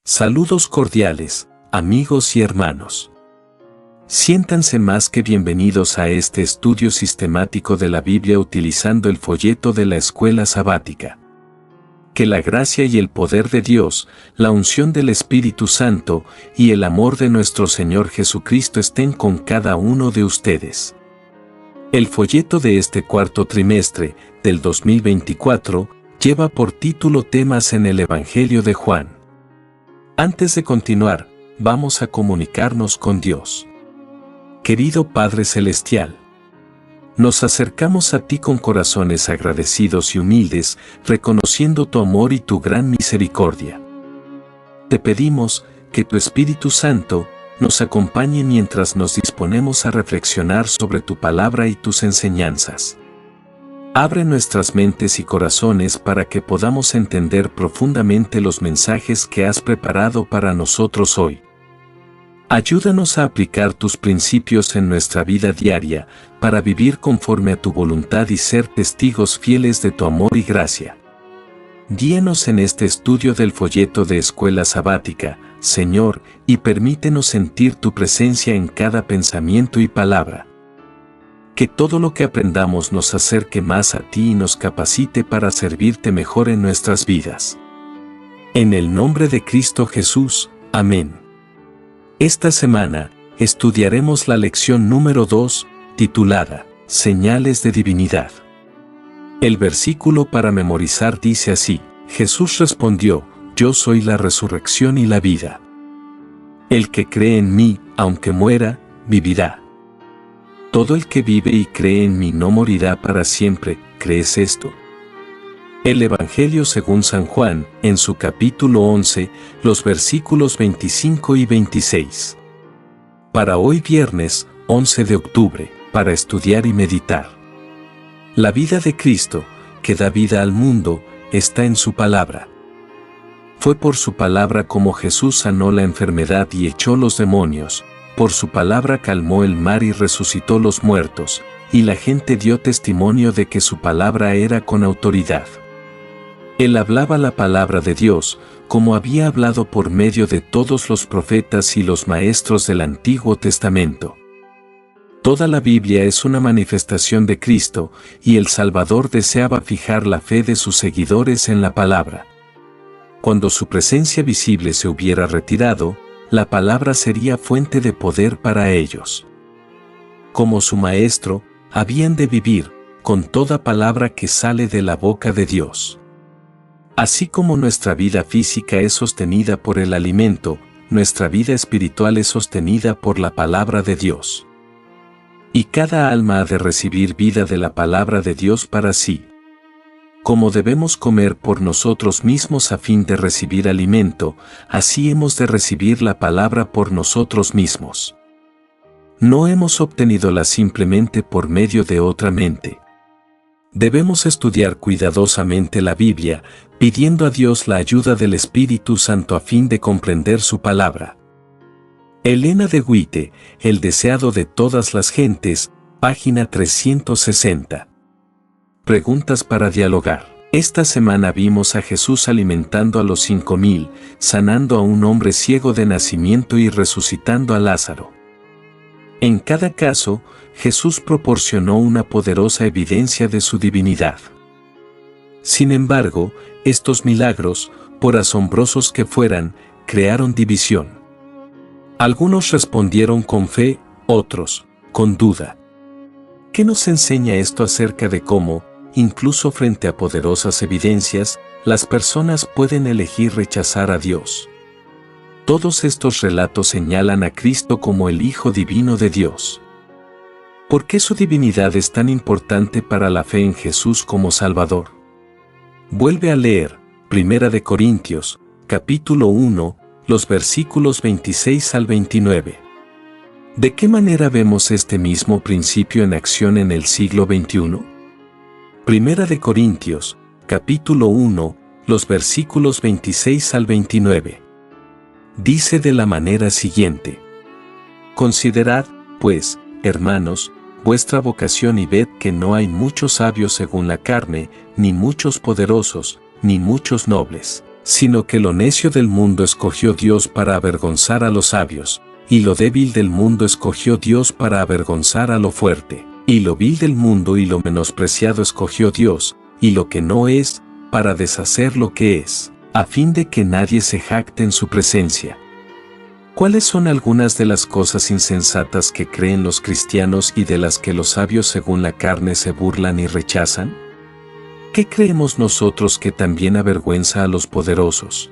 Saludos cordiales, amigos y hermanos. Siéntanse más que bienvenidos a este estudio sistemático de la Biblia utilizando el folleto de la Escuela Sabática. Que la gracia y el poder de Dios, la unción del Espíritu Santo y el amor de nuestro Señor Jesucristo estén con cada uno de ustedes. El folleto de este cuarto trimestre del 2024 lleva por título Temas en el Evangelio de Juan. Antes de continuar, vamos a comunicarnos con Dios. Querido Padre Celestial, nos acercamos a ti con corazones agradecidos y humildes, reconociendo tu amor y tu gran misericordia. Te pedimos que tu Espíritu Santo nos acompañe mientras nos disponemos a reflexionar sobre tu palabra y tus enseñanzas. Abre nuestras mentes y corazones para que podamos entender profundamente los mensajes que has preparado para nosotros hoy. Ayúdanos a aplicar tus principios en nuestra vida diaria, para vivir conforme a tu voluntad y ser testigos fieles de tu amor y gracia. Guíanos en este estudio del folleto de Escuela Sabática, Señor, y permítenos sentir tu presencia en cada pensamiento y palabra. Que todo lo que aprendamos nos acerque más a ti y nos capacite para servirte mejor en nuestras vidas. En el nombre de Cristo Jesús, amén. Esta semana, estudiaremos la lección número 2, titulada, Señales de Divinidad. El versículo para memorizar dice así: Jesús respondió, Yo soy la resurrección y la vida. El que cree en mí, aunque muera, vivirá. Todo el que vive y cree en mí no morirá para siempre. ¿Crees esto? El Evangelio según San Juan, en su capítulo 11, los versículos 25 y 26. Para hoy viernes, 11 de octubre, para estudiar y meditar. La vida de Cristo, que da vida al mundo, está en su palabra. Fue por su palabra como Jesús sanó la enfermedad y echó los demonios. Por su palabra calmó el mar y resucitó los muertos, y la gente dio testimonio de que su palabra era con autoridad. Él hablaba la palabra de Dios, como había hablado por medio de todos los profetas y los maestros del Antiguo Testamento. Toda la Biblia es una manifestación de Cristo, y el Salvador deseaba fijar la fe de sus seguidores en la palabra. Cuando su presencia visible se hubiera retirado, la palabra sería fuente de poder para ellos. Como su Maestro, habían de vivir con toda palabra que sale de la boca de Dios. Así como nuestra vida física es sostenida por el alimento, nuestra vida espiritual es sostenida por la palabra de Dios. Y cada alma ha de recibir vida de la palabra de Dios para sí. Como debemos comer por nosotros mismos a fin de recibir alimento, así hemos de recibir la palabra por nosotros mismos. No hemos obtenidola simplemente por medio de otra mente. Debemos estudiar cuidadosamente la Biblia, pidiendo a Dios la ayuda del Espíritu Santo a fin de comprender su palabra. Elena de White, El deseado de todas las gentes, página 360. Preguntas para dialogar. Esta semana vimos a Jesús alimentando a los 5,000, sanando a un hombre ciego de nacimiento y resucitando a Lázaro. En cada caso, Jesús proporcionó una poderosa evidencia de su divinidad. Sin embargo, estos milagros, por asombrosos que fueran, crearon división. Algunos respondieron con fe, otros, con duda. ¿Qué nos enseña esto acerca de cómo, incluso frente a poderosas evidencias, las personas pueden elegir rechazar a Dios? Todos estos relatos señalan a Cristo como el Hijo Divino de Dios. ¿Por qué su divinidad es tan importante para la fe en Jesús como Salvador? Vuelve a leer, 1 de Corintios, capítulo 1, los versículos 26 al 29. ¿De qué manera vemos este mismo principio en acción en el siglo XXI? 1 de Corintios, capítulo 1, los versículos 26 al 29. Dice de la manera siguiente: Considerad, pues, hermanos, vuestra vocación y ved que no hay muchos sabios según la carne, ni muchos poderosos, ni muchos nobles, sino que lo necio del mundo escogió Dios para avergonzar a los sabios, y lo débil del mundo escogió Dios para avergonzar a lo fuerte, y lo vil del mundo y lo menospreciado escogió Dios, y lo que no es, para deshacer lo que es, a fin de que nadie se jacte en su presencia. ¿Cuáles son algunas de las cosas insensatas que creen los cristianos y de las que los sabios según la carne se burlan y rechazan? ¿Qué creemos nosotros que también avergüenza a los poderosos?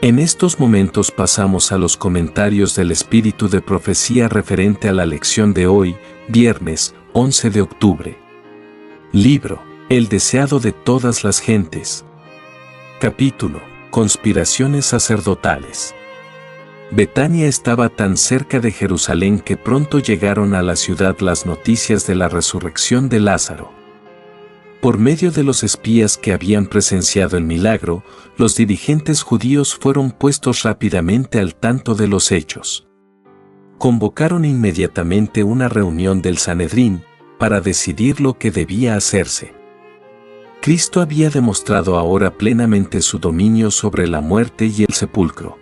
En estos momentos pasamos a los comentarios del espíritu de profecía referente a la lección de hoy, viernes 11 de octubre. Libro, El deseado de todas las gentes. Capítulo, Conspiraciones sacerdotales. Betania estaba tan cerca de Jerusalén que pronto llegaron a la ciudad las noticias de la resurrección de Lázaro. Por medio de los espías que habían presenciado el milagro, los dirigentes judíos fueron puestos rápidamente al tanto de los hechos. Convocaron inmediatamente una reunión del Sanedrín para decidir lo que debía hacerse. Cristo había demostrado ahora plenamente su dominio sobre la muerte y el sepulcro.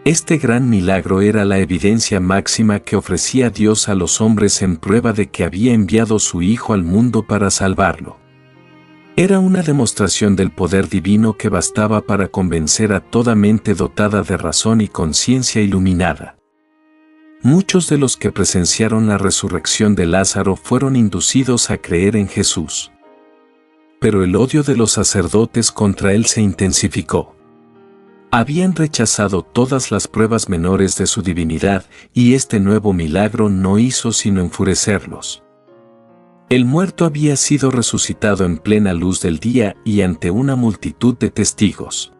Este gran milagro era la evidencia máxima que ofrecía Dios a los hombres en prueba de que había enviado su Hijo al mundo para salvarlo. Era una demostración del poder divino que bastaba para convencer a toda mente dotada de razón y conciencia iluminada. Muchos de los que presenciaron la resurrección de Lázaro fueron inducidos a creer en Jesús. Pero el odio de los sacerdotes contra él se intensificó. Habían rechazado todas las pruebas menores de su divinidad y este nuevo milagro no hizo sino enfurecerlos. El muerto había sido resucitado en plena luz del día y ante una multitud de testigos.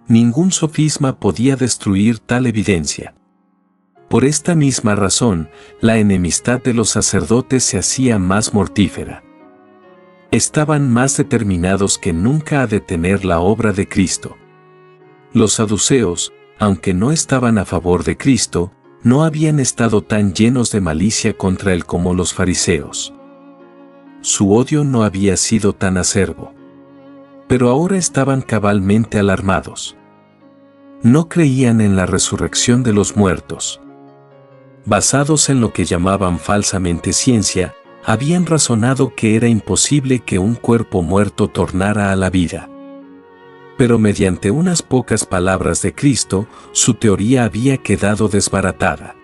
Ningún sofisma podía destruir tal evidencia. Por esta misma razón, la enemistad de los sacerdotes se hacía más mortífera. Estaban más determinados que nunca a detener la obra de Cristo. Los saduceos, aunque no estaban a favor de Cristo, no habían estado tan llenos de malicia contra él como los fariseos. Su odio no había sido tan acerbo. Pero ahora estaban cabalmente alarmados. No creían en la resurrección de los muertos. Basados en lo que llamaban falsamente ciencia, habían razonado que era imposible que un cuerpo muerto tornara a la vida. Pero mediante unas pocas palabras de Cristo, su teoría había quedado desbaratada.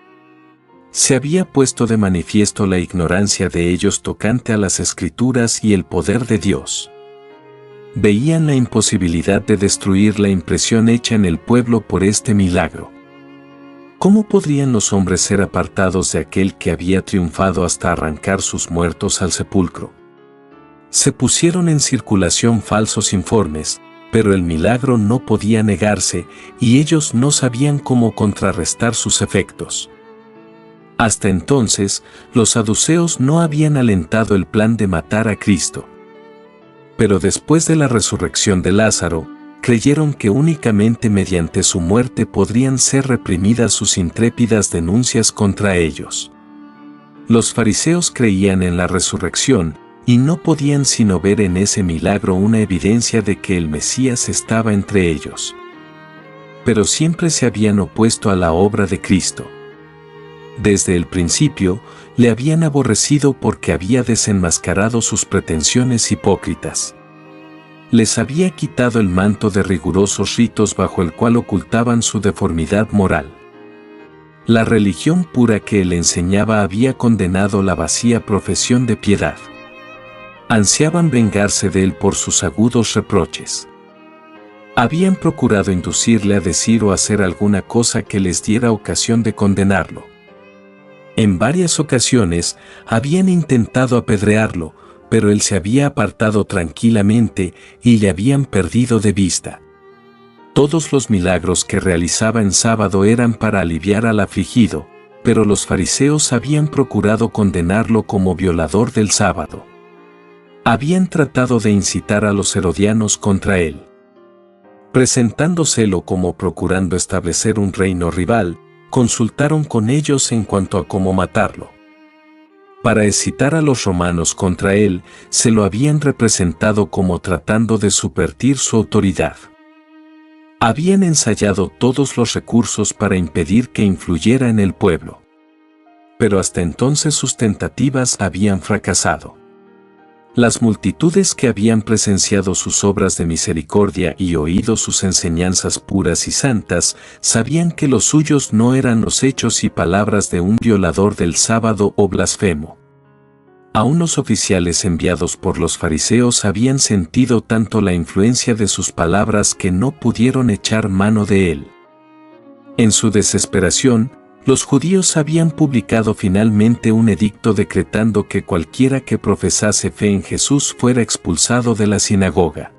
Se había puesto de manifiesto la ignorancia de ellos tocante a las Escrituras y el poder de Dios. Veían la imposibilidad de destruir la impresión hecha en el pueblo por este milagro. ¿Cómo podrían los hombres ser apartados de aquel que había triunfado hasta arrancar sus muertos al sepulcro? Se pusieron en circulación falsos informes, pero el milagro no podía negarse y ellos no sabían cómo contrarrestar sus efectos. Hasta entonces, los saduceos no habían alentado el plan de matar a Cristo. Pero después de la resurrección de Lázaro, creyeron que únicamente mediante su muerte podrían ser reprimidas sus intrépidas denuncias contra ellos. Los fariseos creían en la resurrección, y no podían sino ver en ese milagro una evidencia de que el Mesías estaba entre ellos. Pero siempre se habían opuesto a la obra de Cristo. Desde el principio, le habían aborrecido porque había desenmascarado sus pretensiones hipócritas. Les había quitado el manto de rigurosos ritos bajo el cual ocultaban su deformidad moral. La religión pura que él enseñaba había condenado la vacía profesión de piedad. Ansiaban vengarse de él por sus agudos reproches. Habían procurado inducirle a decir o hacer alguna cosa que les diera ocasión de condenarlo. En varias ocasiones habían intentado apedrearlo, pero él se había apartado tranquilamente y le habían perdido de vista. Todos los milagros que realizaba en sábado eran para aliviar al afligido, pero los fariseos habían procurado condenarlo como violador del sábado. Habían tratado de incitar a los herodianos contra él. Presentándoselo como procurando establecer un reino rival, consultaron con ellos en cuanto a cómo matarlo. Para excitar a los romanos contra él, se lo habían representado como tratando de subvertir su autoridad. Habían ensayado todos los recursos para impedir que influyera en el pueblo. Pero hasta entonces sus tentativas habían fracasado. Las multitudes que habían presenciado sus obras de misericordia y oído sus enseñanzas puras y santas, sabían que los suyos no eran los hechos y palabras de un violador del sábado o blasfemo. Aún los oficiales enviados por los fariseos habían sentido tanto la influencia de sus palabras que no pudieron echar mano de él. En su desesperación, los judíos habían publicado finalmente un edicto decretando que cualquiera que profesase fe en Jesús fuera expulsado de la sinagoga.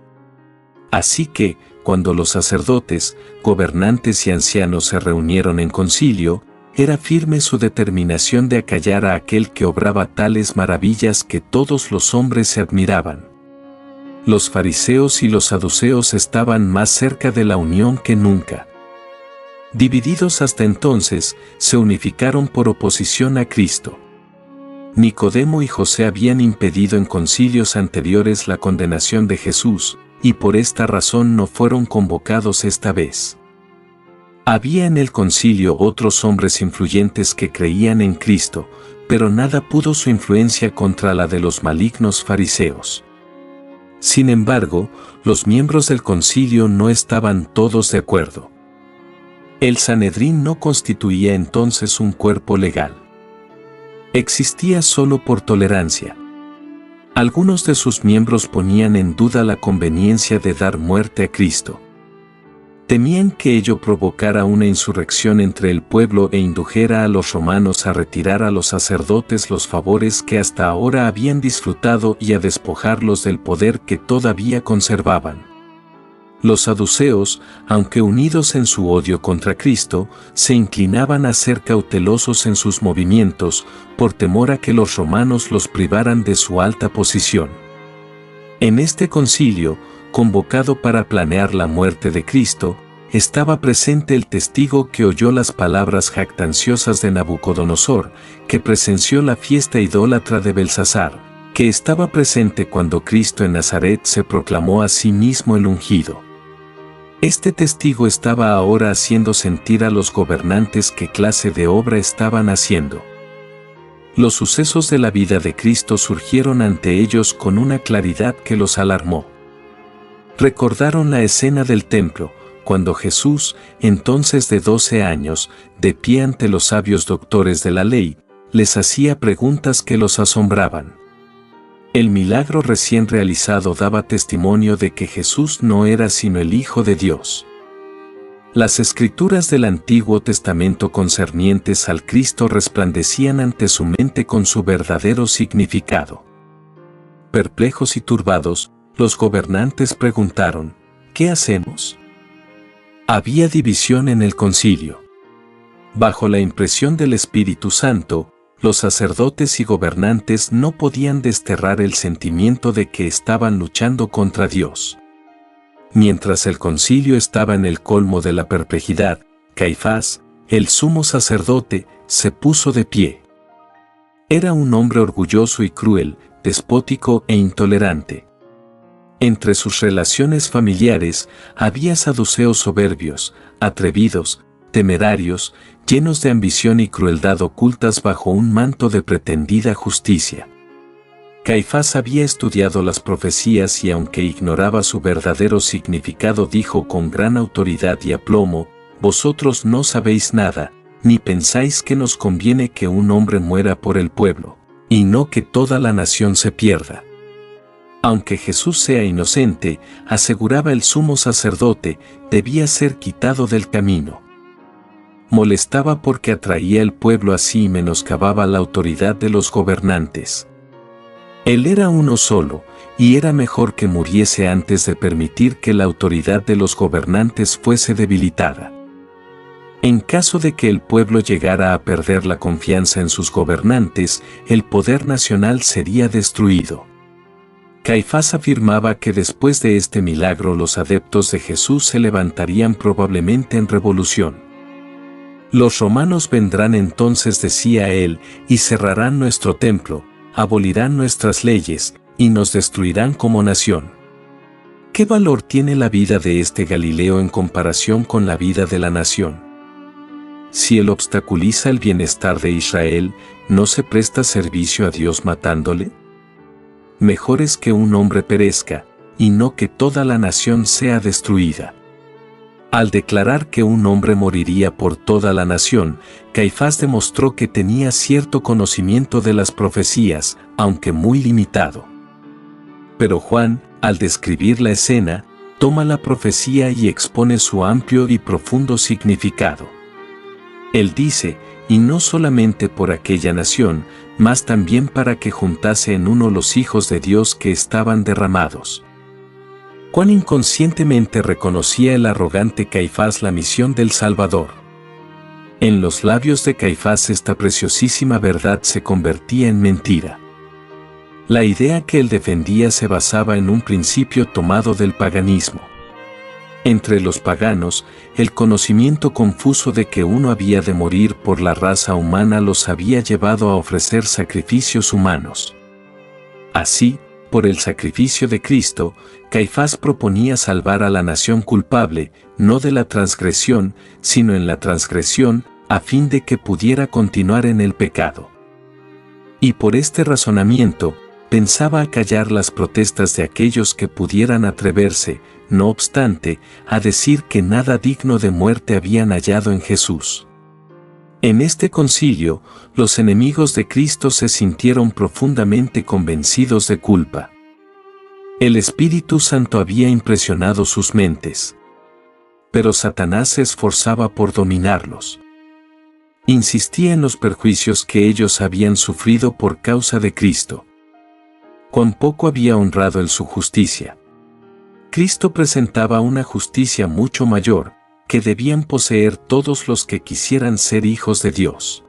Así que, cuando los sacerdotes, gobernantes y ancianos se reunieron en concilio, era firme su determinación de acallar a aquel que obraba tales maravillas que todos los hombres se admiraban. Los fariseos y los saduceos estaban más cerca de la unión que nunca. Divididos hasta entonces, se unificaron por oposición a Cristo. Nicodemo y José habían impedido en concilios anteriores la condenación de Jesús, y por esta razón no fueron convocados esta vez. Había en el concilio otros hombres influyentes que creían en Cristo, pero nada pudo su influencia contra la de los malignos fariseos. Sin embargo, los miembros del concilio no estaban todos de acuerdo. El Sanedrín no constituía entonces un cuerpo legal. Existía solo por tolerancia. Algunos de sus miembros ponían en duda la conveniencia de dar muerte a Cristo. Temían que ello provocara una insurrección entre el pueblo e indujera a los romanos a retirar a los sacerdotes los favores que hasta ahora habían disfrutado y a despojarlos del poder que todavía conservaban. Los saduceos, aunque unidos en su odio contra Cristo, se inclinaban a ser cautelosos en sus movimientos, por temor a que los romanos los privaran de su alta posición. En este concilio, convocado para planear la muerte de Cristo, estaba presente el testigo que oyó las palabras jactanciosas de Nabucodonosor, que presenció la fiesta idólatra de Belsasar, que estaba presente cuando Cristo en Nazaret se proclamó a sí mismo el ungido. Este testigo estaba ahora haciendo sentir a los gobernantes qué clase de obra estaban haciendo. Los sucesos de la vida de Cristo surgieron ante ellos con una claridad que los alarmó. Recordaron la escena del templo, cuando Jesús, entonces de 12 años, de pie ante los sabios doctores de la ley, les hacía preguntas que los asombraban. El milagro recién realizado daba testimonio de que Jesús no era sino el Hijo de Dios. Las escrituras del Antiguo Testamento concernientes al Cristo resplandecían ante su mente con su verdadero significado. Perplejos y turbados, los gobernantes preguntaron, ¿qué hacemos? Había división en el concilio. Bajo la impresión del Espíritu Santo, los sacerdotes y gobernantes no podían desterrar el sentimiento de que estaban luchando contra Dios. Mientras el concilio estaba en el colmo de la perplejidad, Caifás, el sumo sacerdote, se puso de pie. Era un hombre orgulloso y cruel, despótico e intolerante. Entre sus relaciones familiares había saduceos soberbios, atrevidos, temerarios, llenos de ambición y crueldad ocultas bajo un manto de pretendida justicia. Caifás había estudiado las profecías y aunque ignoraba su verdadero significado dijo con gran autoridad y aplomo, «Vosotros no sabéis nada, ni pensáis que nos conviene que un hombre muera por el pueblo, y no que toda la nación se pierda». Aunque Jesús sea inocente, aseguraba el sumo sacerdote, debía ser quitado del camino. Molestaba porque atraía el pueblo así y menoscababa la autoridad de los gobernantes. Él era uno solo, y era mejor que muriese antes de permitir que la autoridad de los gobernantes fuese debilitada. En caso de que el pueblo llegara a perder la confianza en sus gobernantes, el poder nacional sería destruido. Caifás afirmaba que después de este milagro los adeptos de Jesús se levantarían probablemente en revolución. Los romanos vendrán entonces, decía él, y cerrarán nuestro templo, abolirán nuestras leyes, y nos destruirán como nación. ¿Qué valor tiene la vida de este Galileo en comparación con la vida de la nación? Si él obstaculiza el bienestar de Israel, ¿no se presta servicio a Dios matándole? Mejor es que un hombre perezca, y no que toda la nación sea destruida. Al declarar que un hombre moriría por toda la nación, Caifás demostró que tenía cierto conocimiento de las profecías, aunque muy limitado. Pero Juan, al describir la escena, toma la profecía y expone su amplio y profundo significado. Él dice, y no solamente por aquella nación, mas también para que juntase en uno los hijos de Dios que estaban derramados. Cuán inconscientemente reconocía el arrogante Caifás la misión del Salvador. En los labios de Caifás esta preciosísima verdad se convertía en mentira. La idea que él defendía se basaba en un principio tomado del paganismo. Entre los paganos, el conocimiento confuso de que uno había de morir por la raza humana los había llevado a ofrecer sacrificios humanos. Así, por el sacrificio de Cristo, Caifás proponía salvar a la nación culpable, no de la transgresión, sino en la transgresión, a fin de que pudiera continuar en el pecado. Y por este razonamiento, pensaba acallar las protestas de aquellos que pudieran atreverse, no obstante, a decir que nada digno de muerte habían hallado en Jesús. En este concilio, los enemigos de Cristo se sintieron profundamente convencidos de culpa. El Espíritu Santo había impresionado sus mentes. Pero Satanás se esforzaba por dominarlos. Insistía en los perjuicios que ellos habían sufrido por causa de Cristo. Cuán poco había honrado él su justicia. Cristo presentaba una justicia mucho mayor, que debían poseer todos los que quisieran ser hijos de Dios.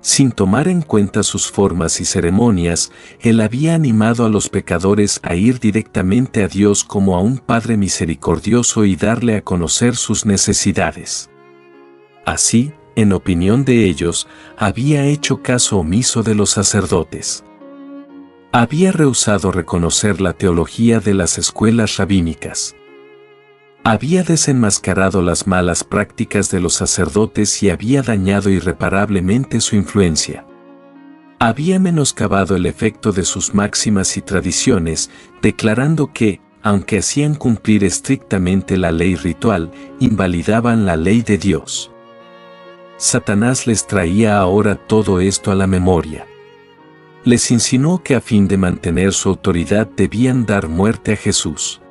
Sin tomar en cuenta sus formas y ceremonias, él había animado a los pecadores a ir directamente a Dios como a un Padre misericordioso y darle a conocer sus necesidades. Así, en opinión de ellos, había hecho caso omiso de los sacerdotes. Había rehusado reconocer la teología de las escuelas rabínicas. Había desenmascarado las malas prácticas de los sacerdotes y había dañado irreparablemente su influencia. Había menoscabado el efecto de sus máximas y tradiciones, declarando que, aunque hacían cumplir estrictamente la ley ritual, invalidaban la ley de Dios. Satanás les traía ahora todo esto a la memoria. Les insinuó que a fin de mantener su autoridad debían dar muerte a Jesús.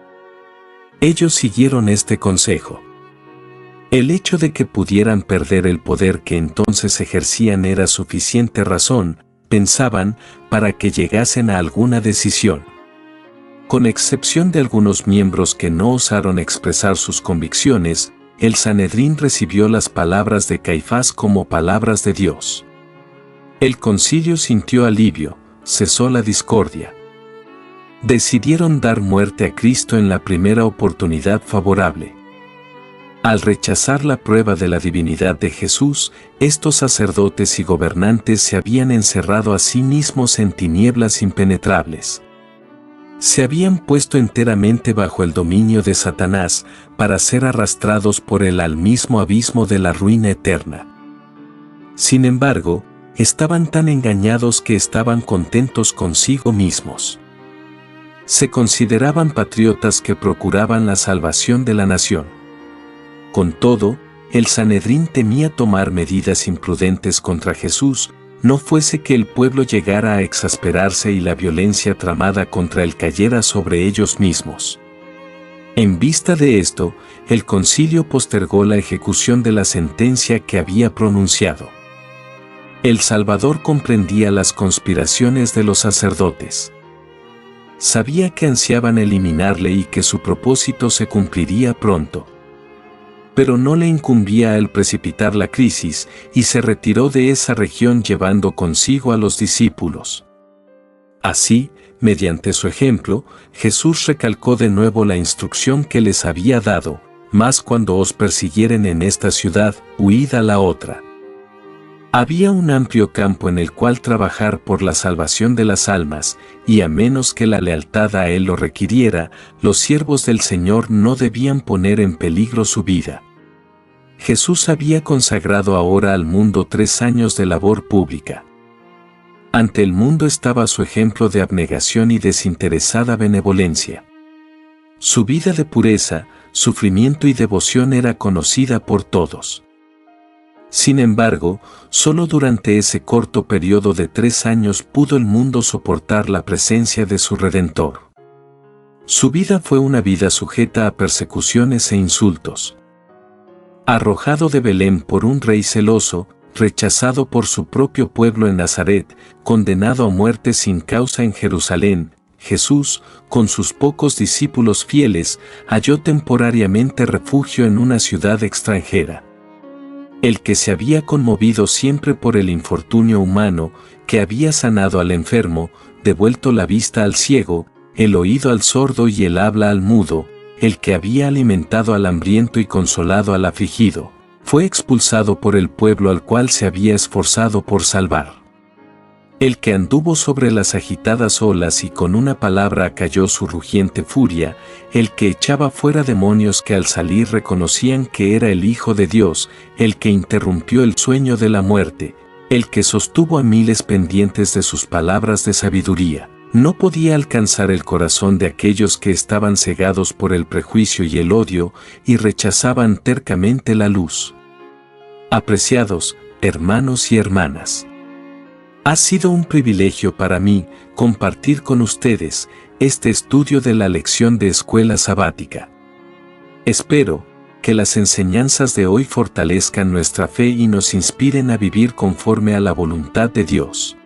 Ellos siguieron este consejo. El hecho de que pudieran perder el poder que entonces ejercían era suficiente razón, pensaban, para que llegasen a alguna decisión. Con excepción de algunos miembros que no osaron expresar sus convicciones, el Sanedrín recibió las palabras de Caifás como palabras de Dios. El concilio sintió alivio, cesó la discordia. Decidieron dar muerte a Cristo en la primera oportunidad favorable. Al rechazar la prueba de la divinidad de Jesús, estos sacerdotes y gobernantes se habían encerrado a sí mismos en tinieblas impenetrables. Se habían puesto enteramente bajo el dominio de Satanás para ser arrastrados por él al mismo abismo de la ruina eterna. Sin embargo, estaban tan engañados que estaban contentos consigo mismos. Se consideraban patriotas que procuraban la salvación de la nación. Con todo, el Sanedrín temía tomar medidas imprudentes contra Jesús, no fuese que el pueblo llegara a exasperarse y la violencia tramada contra él cayera sobre ellos mismos. En vista de esto, el concilio postergó la ejecución de la sentencia que había pronunciado. El Salvador comprendía las conspiraciones de los sacerdotes. Sabía que ansiaban eliminarle y que su propósito se cumpliría pronto. Pero no le incumbía a él precipitar la crisis y se retiró de esa región llevando consigo a los discípulos. Así, mediante su ejemplo, Jesús recalcó de nuevo la instrucción que les había dado: mas cuando os persiguieren en esta ciudad, huid a la otra. Había un amplio campo en el cual trabajar por la salvación de las almas, y a menos que la lealtad a Él lo requiriera, los siervos del Señor no debían poner en peligro su vida. Jesús había consagrado ahora al mundo 3 años de labor pública. Ante el mundo estaba su ejemplo de abnegación y desinteresada benevolencia. Su vida de pureza, sufrimiento y devoción era conocida por todos. Sin embargo, solo durante ese corto periodo de 3 años pudo el mundo soportar la presencia de su Redentor. Su vida fue una vida sujeta a persecuciones e insultos. Arrojado de Belén por un rey celoso, rechazado por su propio pueblo en Nazaret, condenado a muerte sin causa en Jerusalén, Jesús, con sus pocos discípulos fieles, halló temporariamente refugio en una ciudad extranjera. El que se había conmovido siempre por el infortunio humano, que había sanado al enfermo, devuelto la vista al ciego, el oído al sordo y el habla al mudo, el que había alimentado al hambriento y consolado al afligido, fue expulsado por el pueblo al cual se había esforzado por salvar. El que anduvo sobre las agitadas olas y con una palabra acalló su rugiente furia, el que echaba fuera demonios que al salir reconocían que era el Hijo de Dios, el que interrumpió el sueño de la muerte, el que sostuvo a miles pendientes de sus palabras de sabiduría, no podía alcanzar el corazón de aquellos que estaban cegados por el prejuicio y el odio y rechazaban tercamente la luz. Apreciados, hermanos y hermanas, ha sido un privilegio para mí compartir con ustedes este estudio de la lección de escuela sabática. Espero que las enseñanzas de hoy fortalezcan nuestra fe y nos inspiren a vivir conforme a la voluntad de Dios.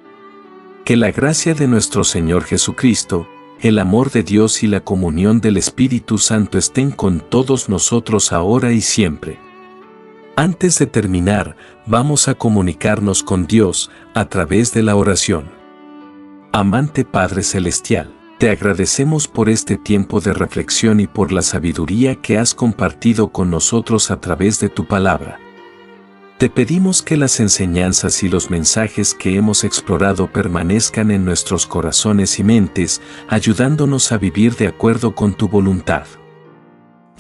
Que la gracia de nuestro Señor Jesucristo, el amor de Dios y la comunión del Espíritu Santo estén con todos nosotros ahora y siempre. Antes de terminar, vamos a comunicarnos con Dios a través de la oración. Amante Padre Celestial, te agradecemos por este tiempo de reflexión y por la sabiduría que has compartido con nosotros a través de tu palabra. Te pedimos que las enseñanzas y los mensajes que hemos explorado permanezcan en nuestros corazones y mentes, ayudándonos a vivir de acuerdo con tu voluntad.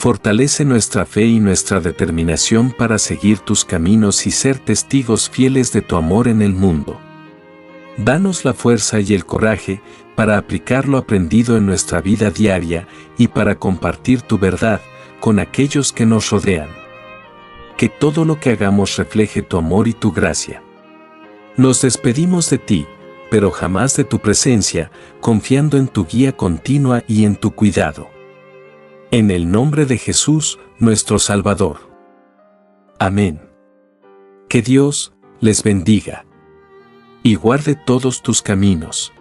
Fortalece nuestra fe y nuestra determinación para seguir tus caminos y ser testigos fieles de tu amor en el mundo. Danos la fuerza y el coraje para aplicar lo aprendido en nuestra vida diaria y para compartir tu verdad con aquellos que nos rodean. Que todo lo que hagamos refleje tu amor y tu gracia. Nos despedimos de ti, pero jamás de tu presencia, confiando en tu guía continua y en tu cuidado. En el nombre de Jesús, nuestro Salvador. Amén. Que Dios les bendiga y guarde todos tus caminos.